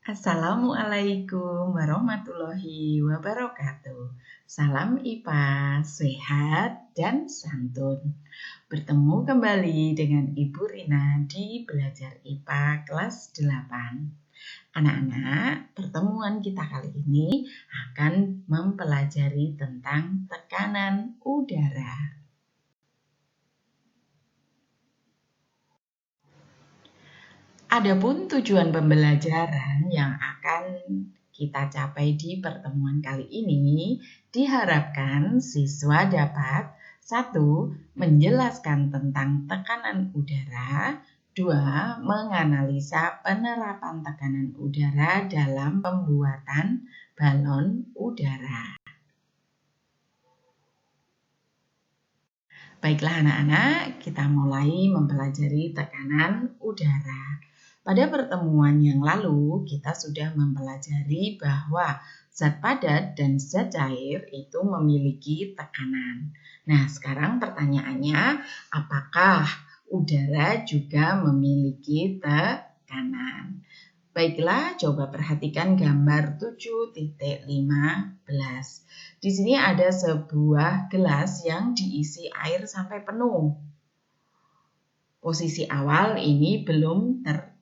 Assalamualaikum warahmatullahi wabarakatuh. Salam IPA, sehat dan santun. Bertemu kembali dengan Ibu Rina di Belajar IPA kelas 8. Anak-anak, pertemuan kita kali ini akan mempelajari tentang tekanan udara. Adapun tujuan pembelajaran yang akan kita capai di pertemuan kali ini, diharapkan siswa dapat 1. Menjelaskan tentang tekanan udara, 2. Menganalisa penerapan tekanan udara dalam pembuatan balon udara. Baiklah anak-anak, kita mulai mempelajari tekanan udara. Pada pertemuan yang lalu, kita sudah mempelajari bahwa zat padat dan zat cair itu memiliki tekanan. Nah, sekarang pertanyaannya, apakah udara juga memiliki tekanan? Baiklah, coba perhatikan gambar 7.15. Di sini ada sebuah gelas yang diisi air sampai penuh. Posisi awal ini belum terbalik.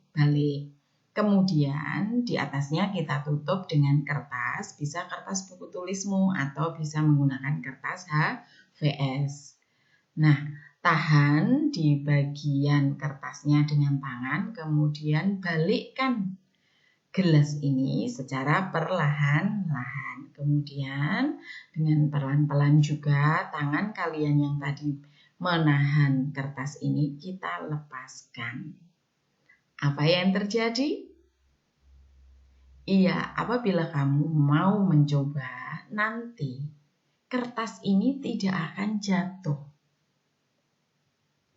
Kemudian di atasnya kita tutup dengan kertas, bisa kertas buku tulismu atau bisa menggunakan kertas HVS. Nah, tahan di bagian kertasnya dengan tangan, kemudian balikkan gelas ini secara perlahan-lahan. Kemudian dengan pelan-pelan juga tangan kalian yang tadi menahan kertas ini kita lepaskan. Apa yang terjadi? Iya, apabila kamu mau mencoba, nanti kertas ini tidak akan jatuh.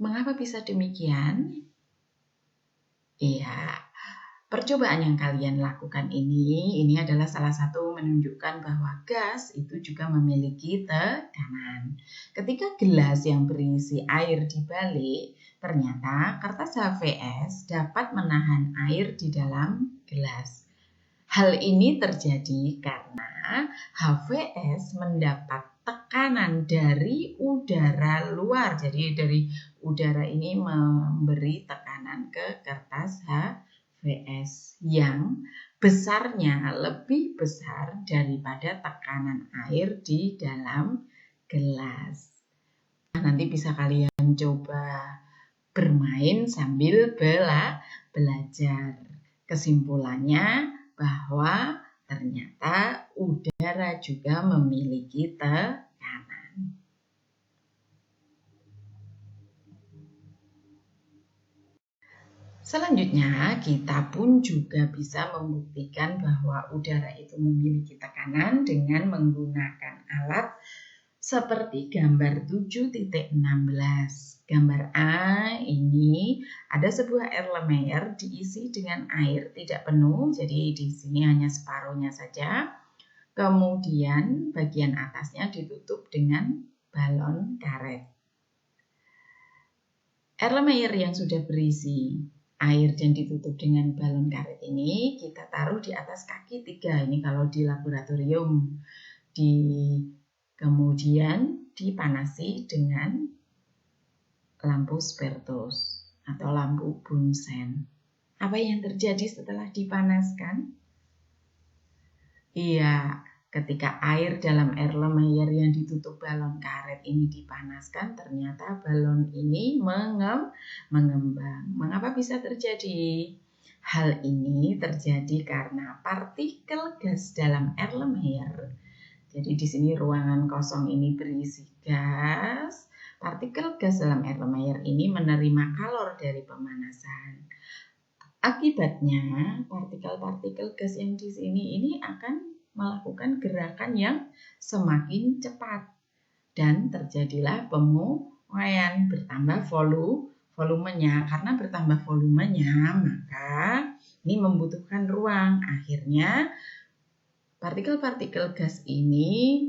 Mengapa bisa demikian? Iya, percobaan yang kalian lakukan ini adalah salah satu menunjukkan bahwa gas itu juga memiliki tekanan. Ketika gelas yang berisi air dibalik, ternyata kertas HVS dapat menahan air di dalam gelas. Hal ini terjadi karena HVS mendapat tekanan dari udara luar. Jadi dari udara ini memberi tekanan ke kertas HVS yang besarnya lebih besar daripada tekanan air di dalam gelas. Nanti bisa kalian coba bermain sambil belajar. Kesimpulannya bahwa ternyata udara juga memiliki tekanan. Selanjutnya, kita pun juga bisa membuktikan bahwa udara itu memiliki tekanan dengan menggunakan alat seperti gambar 7.16. Gambar A ini ada sebuah Erlenmeyer diisi dengan air tidak penuh, jadi di sini hanya separuhnya saja. Kemudian bagian atasnya ditutup dengan balon karet. Erlenmeyer yang sudah berisi air dan ditutup dengan balon karet ini kita taruh di atas kaki 3. Ini kalau di laboratorium. Kemudian dipanasi dengan lampu spertus atau lampu Bunsen. Apa yang terjadi setelah dipanaskan? Iya, ketika air dalam Erlenmeyer yang ditutup balon karet ini dipanaskan, ternyata balon ini mengembang. Mengapa bisa terjadi? Hal ini terjadi karena partikel gas dalam Erlenmeyer. Jadi di sini ruangan kosong ini berisi gas. Partikel gas dalam Erlenmeyer ini menerima kalor dari pemanasan. Akibatnya, partikel-partikel gas yang di sini ini akan melakukan gerakan yang semakin cepat dan terjadilah pemuaian, bertambah volumenya. Karena bertambah volumenya, maka ini membutuhkan ruang. Akhirnya partikel-partikel gas ini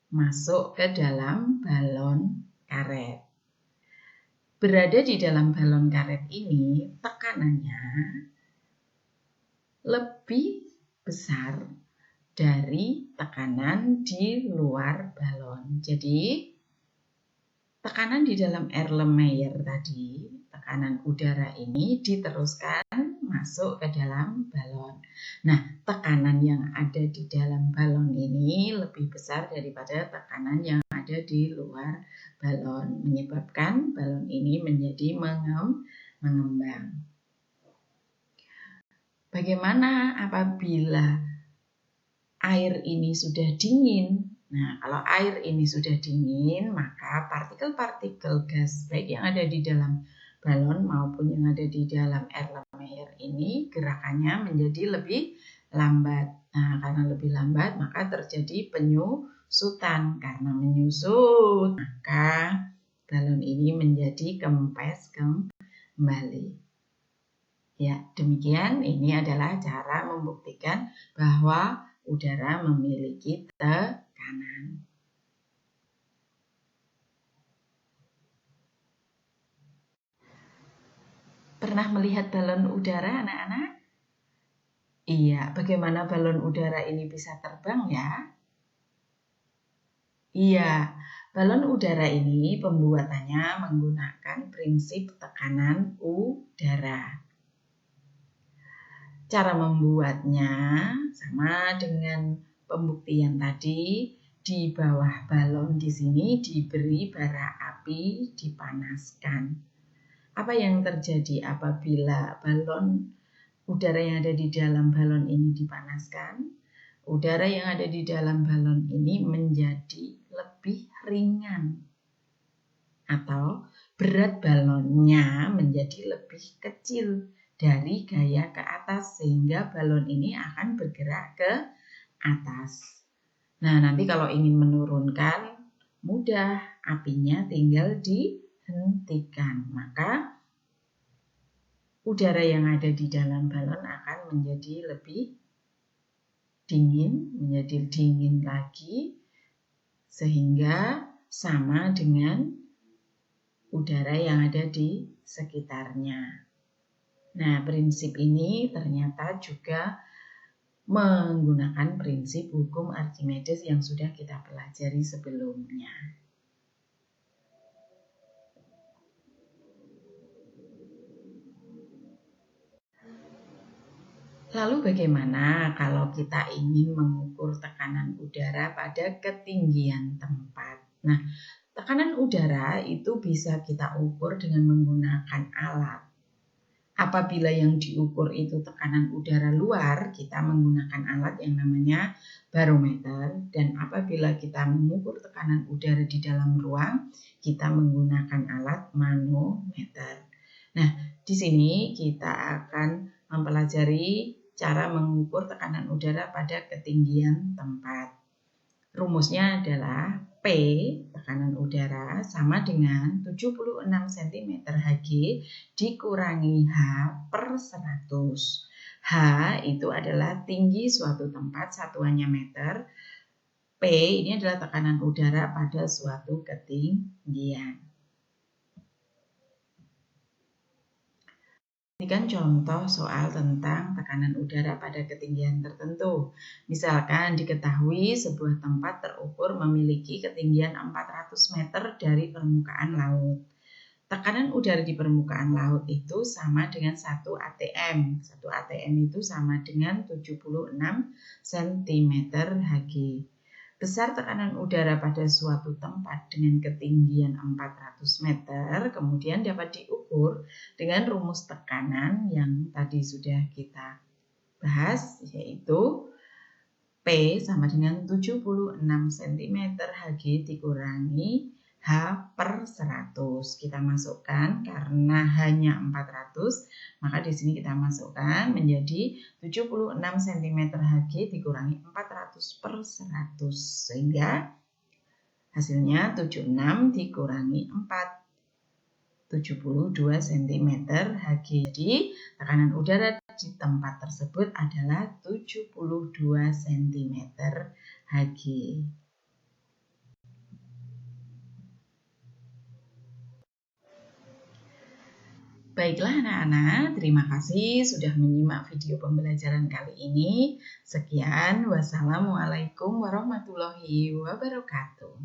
masuk ke dalam balon karet. Berada di dalam balon karet ini, tekanannya lebih besar dari tekanan di luar balon. Jadi tekanan di dalam Erlenmeyer tadi, tekanan udara ini diteruskan masuk ke dalam balon. Nah, tekanan yang ada di dalam balon ini lebih besar daripada tekanan yang ada di luar balon, menyebabkan balon ini menjadi mengembang. Bagaimana apabila air ini sudah dingin? Nah, kalau air ini sudah dingin, maka partikel-partikel gas baik yang ada di dalam balon maupun yang ada di dalam Erlenmeyer ini gerakannya menjadi lebih lambat. Nah, karena lebih lambat maka terjadi penyusutan. Karena menyusut, maka balon ini menjadi kempes kembali. Ya, demikian ini adalah cara membuktikan bahwa udara memiliki tekanan. Pernah melihat balon udara, anak-anak? Iya, bagaimana balon udara ini bisa terbang ya? Iya, balon udara ini pembuatannya menggunakan prinsip tekanan udara. Cara membuatnya sama dengan pembuktian tadi. Di bawah balon di sini diberi bara api, dipanaskan. Apa yang terjadi apabila balon udara yang ada di dalam balon ini dipanaskan? Udara yang ada di dalam balon ini menjadi lebih ringan. Atau berat balonnya menjadi lebih kecil dari gaya ke atas sehingga balon ini akan bergerak ke atas. Nah, nanti kalau ingin menurunkan mudah, apinya tinggal dihentikan. Maka udara yang ada di dalam balon akan menjadi lebih dingin, menjadi dingin lagi sehingga sama dengan udara yang ada di sekitarnya. Nah, prinsip ini ternyata juga menggunakan prinsip hukum Archimedes yang sudah kita pelajari sebelumnya. Lalu bagaimana kalau kita ingin mengukur tekanan udara pada ketinggian tempat? Nah, tekanan udara itu bisa kita ukur dengan menggunakan alat. Apabila yang diukur itu tekanan udara luar, kita menggunakan alat yang namanya barometer. Dan apabila kita mengukur tekanan udara di dalam ruang, kita menggunakan alat manometer. Nah, di sini kita akan mempelajari cara mengukur tekanan udara pada ketinggian tempat. Rumusnya adalah P, tekanan udara, sama dengan 76 cm Hg dikurangi H per 100. H itu adalah tinggi suatu tempat, satuannya meter. P ini adalah tekanan udara pada suatu ketinggian. Perhatikan contoh soal tentang tekanan udara pada ketinggian tertentu. Misalkan diketahui sebuah tempat terukur memiliki ketinggian 400 meter dari permukaan laut. Tekanan udara di permukaan laut itu sama dengan 1 atm. 1 atm itu sama dengan 76 cm Hg. Besar tekanan udara pada suatu tempat dengan ketinggian 400 meter kemudian dapat diukur dengan rumus tekanan yang tadi sudah kita bahas, yaitu P sama dengan 76 cm Hg dikurangi H per 100. Kita masukkan karena hanya 400, maka di sini kita masukkan menjadi 76 cm Hg dikurangi 400 per 100. Sehingga hasilnya 76 dikurangi 4, 72 cm Hg. Jadi tekanan udara di tempat tersebut adalah 72 cm Hg. Baiklah anak-anak, terima kasih sudah menyimak video pembelajaran kali ini. Sekian, wassalamualaikum warahmatullahi wabarakatuh.